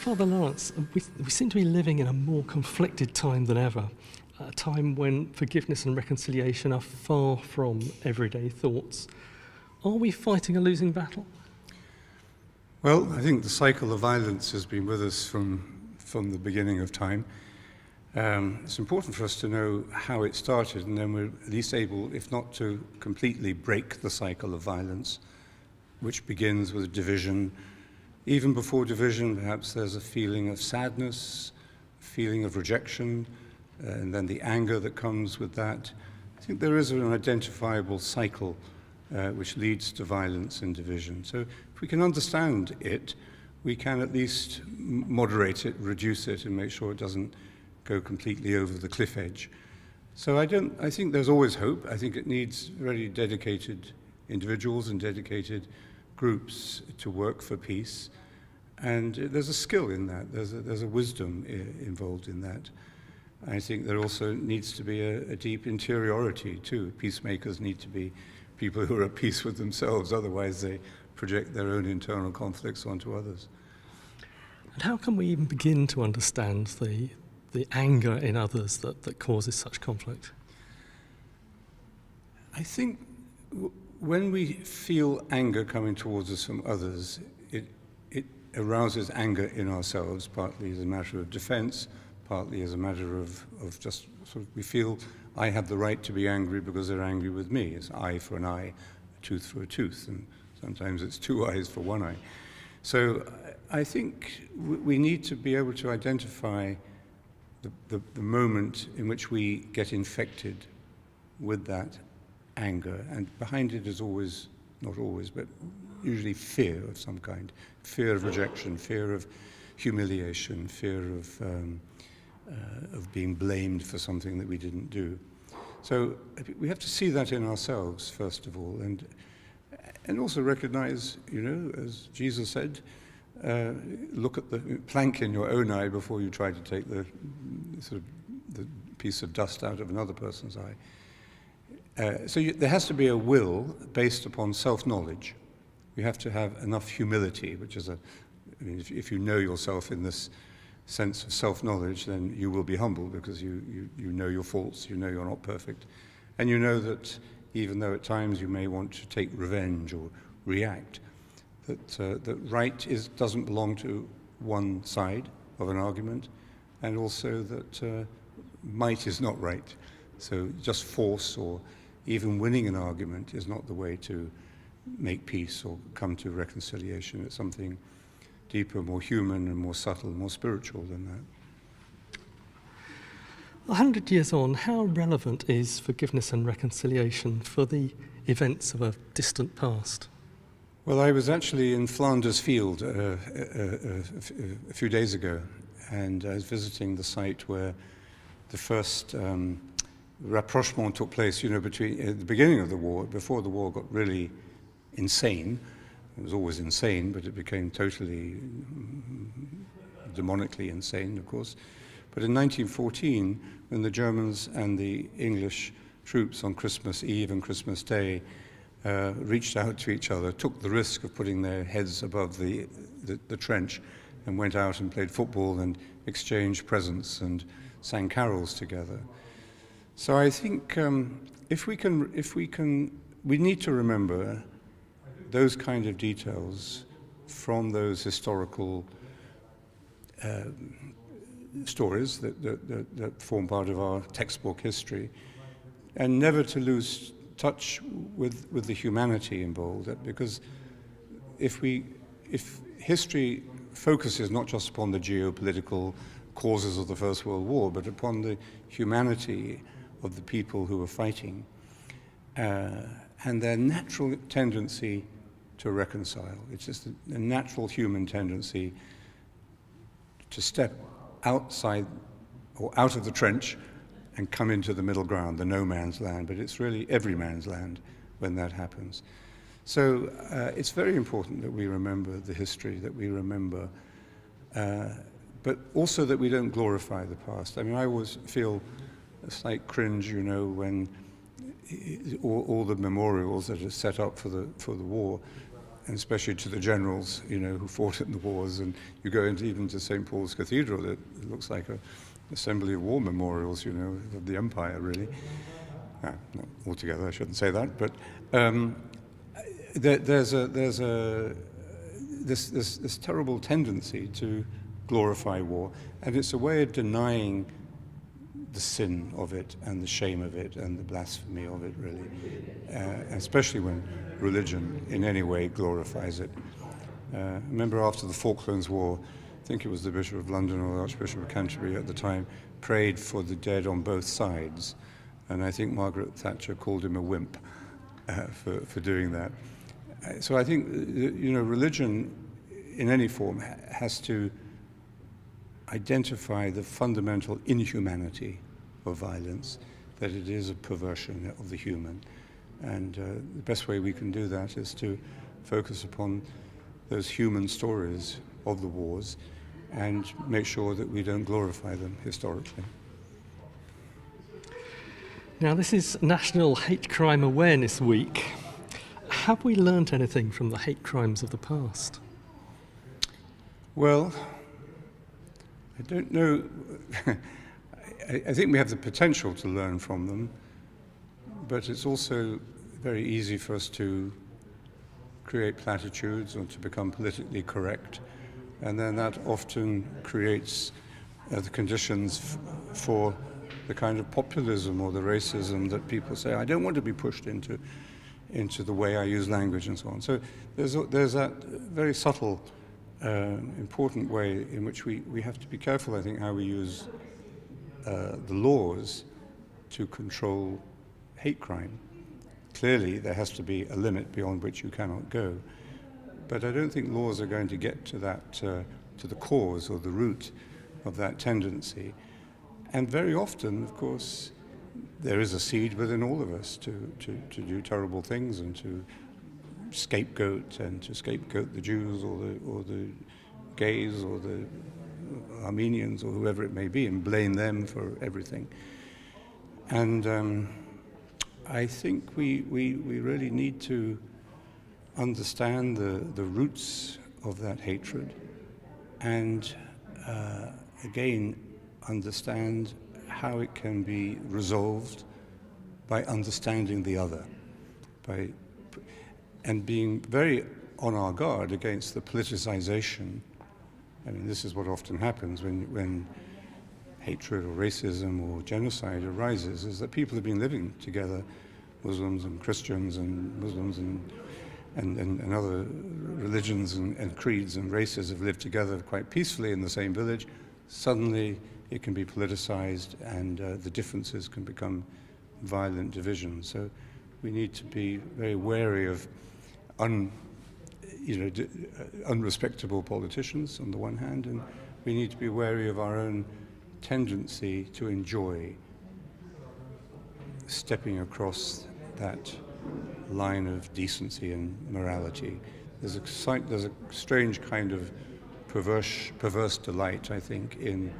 Father Laurence, we seem to be living in a more conflicted time than ever, a time when forgiveness and reconciliation are far from everyday thoughts. Are we fighting a losing battle? Well, I think the cycle of violence has been with us from the beginning of time. It's important for us to know how it started, and then we're at least able, if not to completely break the cycle of violence, which begins with division. Even before division, perhaps there's a feeling of sadness, a feeling of rejection, and then the anger that comes with that. I think there is an identifiable cycle which leads to violence and division. So if we can understand it, we can at least moderate it, reduce it, and make sure it doesn't go completely over the cliff edge. So I think there's always hope. I think it needs very dedicated individuals and dedicated groups to work for peace. And there's a skill in that. There's a wisdom involved in that. I think there also needs to be a deep interiority too. Peacemakers need to be people who are at peace with themselves. Otherwise they project their own internal conflicts onto others. And how can we even begin to understand the anger in others that causes such conflict? I think when we feel anger coming towards us from others, it arouses anger in ourselves, partly as a matter of defense, partly as a matter of just sort of we feel I have the right to be angry because they're angry with me. It's eye for an eye, a tooth for a tooth, and sometimes it's two eyes for one eye. So I think we need to be able to identify the moment in which we get infected with that anger, and behind it is always, not always, but usually fear of some kind, fear of rejection, fear of humiliation, fear of being blamed for something that we didn't do. So we have to see that in ourselves, first of all, and also recognize, as Jesus said, look at the plank in your own eye before you try to take the piece of dust out of another person's eye. So there has to be a will based upon self-knowledge. You have to have enough humility, which is if you know yourself in this sense of self-knowledge, then you will be humble because you know your faults, you know you're not perfect, and you know that even though at times you may want to take revenge or react, that right doesn't belong to one side of an argument, and also that might is not right. So just force or even winning an argument is not the way to make peace or come to reconciliation. It's something deeper, more human and more subtle, more spiritual than that. 100 years on, how relevant is forgiveness and reconciliation for the events of a distant past? Well, I was actually in Flanders Field a few days ago, and I was visiting the site where the first rapprochement took place, between at the beginning of the war, before the war got really insane. It was always insane, but it became totally demonically insane, of course. But in 1914, when the Germans and the English troops on Christmas Eve and Christmas Day reached out to each other, took the risk of putting their heads above the trench, and went out and played football and exchanged presents and sang carols together. So I think we need to remember those kind of details from those historical stories that form part of our textbook history, and never to lose touch with the humanity involved. Because if history focuses not just upon the geopolitical causes of the First World War, but upon the humanity of the people who were fighting, and their natural tendency to reconcile. It's just a natural human tendency to step outside or out of the trench and come into the middle ground, the no man's land, but it's really every man's land when that happens. So it's very important that we remember the history, that we remember, but also that we don't glorify the past. I mean, I always feel a slight cringe, when all the memorials that are set up for the war and especially to the generals, who fought in the wars. And you go into even to St. Paul's Cathedral, it looks like an assembly of war memorials, of the empire, really. Not altogether, I shouldn't say that, but there's this terrible tendency to glorify war, and it's a way of denying the sin of it and the shame of it and the blasphemy of it, really, especially when religion in any way glorifies it. I remember after the Falklands War, I think it was the Bishop of London or the Archbishop of Canterbury at the time, prayed for the dead on both sides, and I think Margaret Thatcher called him a wimp for doing that. So I think, religion in any form has to identify the fundamental inhumanity of violence, that it is a perversion of the human. And the best way we can do that is to focus upon those human stories of the wars and make sure that we don't glorify them historically. Now, this is National Hate Crime Awareness Week. Have we learnt anything from the hate crimes of the past? Well, I don't know. I think we have the potential to learn from them, but it's also very easy for us to create platitudes or to become politically correct, and then that often creates the conditions for the kind of populism or the racism that people say, I don't want to be pushed into the way I use language and so on. So there's that very subtle, important way in which we have to be careful, I think, how we use the laws to control hate crime. Clearly, there has to be a limit beyond which you cannot go. But I don't think laws are going to get to that, to the cause or the root of that tendency. And very often, of course, there is a seed within all of us to do terrible things and to scapegoat the Jews or the gays or the Armenians or whoever it may be and blame them for everything. And I think we really need to understand the roots of that hatred and again understand how it can be resolved by understanding the other, and being very on our guard against the politicization. I mean, this is what often happens when hatred or racism or genocide arises, is that people have been living together, Muslims and Christians and Muslims and other religions and creeds and races have lived together quite peacefully in the same village. Suddenly it can be politicized and the differences can become violent divisions. So we need to be very wary of unrespectable politicians on the one hand, and we need to be wary of our own tendency to enjoy stepping across that line of decency and morality. There's a strange kind of perverse delight, I think, in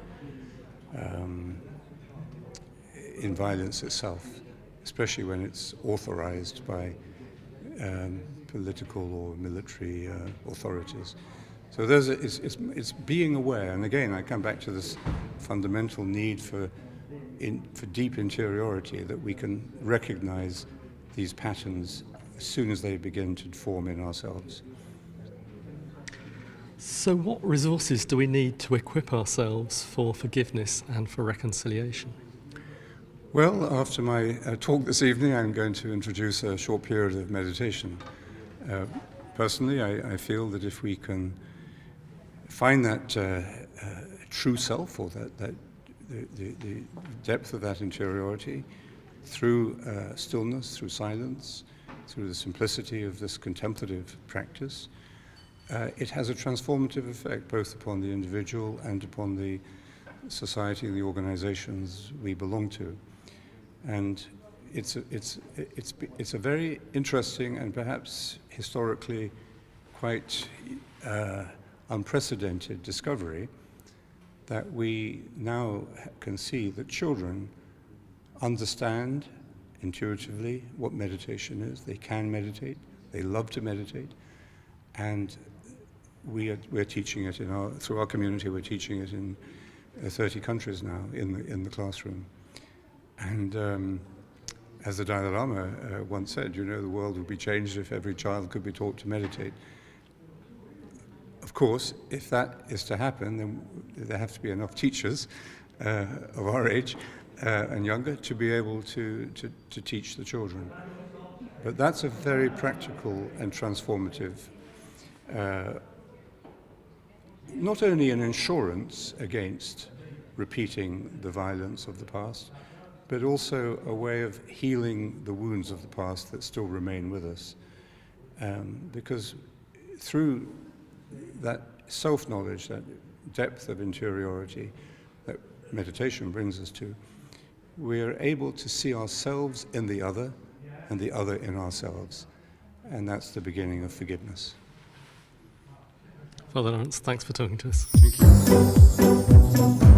violence itself, especially when it's authorized by political or military authorities. So it's being aware, and again I come back to this fundamental need for deep interiority, that we can recognize these patterns as soon as they begin to form in ourselves. So what resources do we need to equip ourselves for forgiveness and for reconciliation? Well, after my talk this evening, I'm going to introduce a short period of meditation. Personally, I feel that if we can find that true self, or the depth of that interiority, through stillness, through silence, through the simplicity of this contemplative practice, it has a transformative effect both upon the individual and upon the society and the organizations we belong to. And it's a very interesting and perhaps historically quite unprecedented discovery that we now can see that children understand intuitively what meditation is. They can meditate. They love to meditate. and we're teaching it through our community. We're teaching it in 30 countries now in the classroom. And as the Dalai Lama once said, the world would be changed if every child could be taught to meditate. Of course, if that is to happen, then there have to be enough teachers of our age and younger to be able to teach the children. But that's a very practical and transformative, not only an insurance against repeating the violence of the past, but also a way of healing the wounds of the past that still remain with us. Because through that self-knowledge, that depth of interiority that meditation brings us to, we are able to see ourselves in the other and the other in ourselves. And that's the beginning of forgiveness. Father Laurence, thanks for talking to us. Thank you.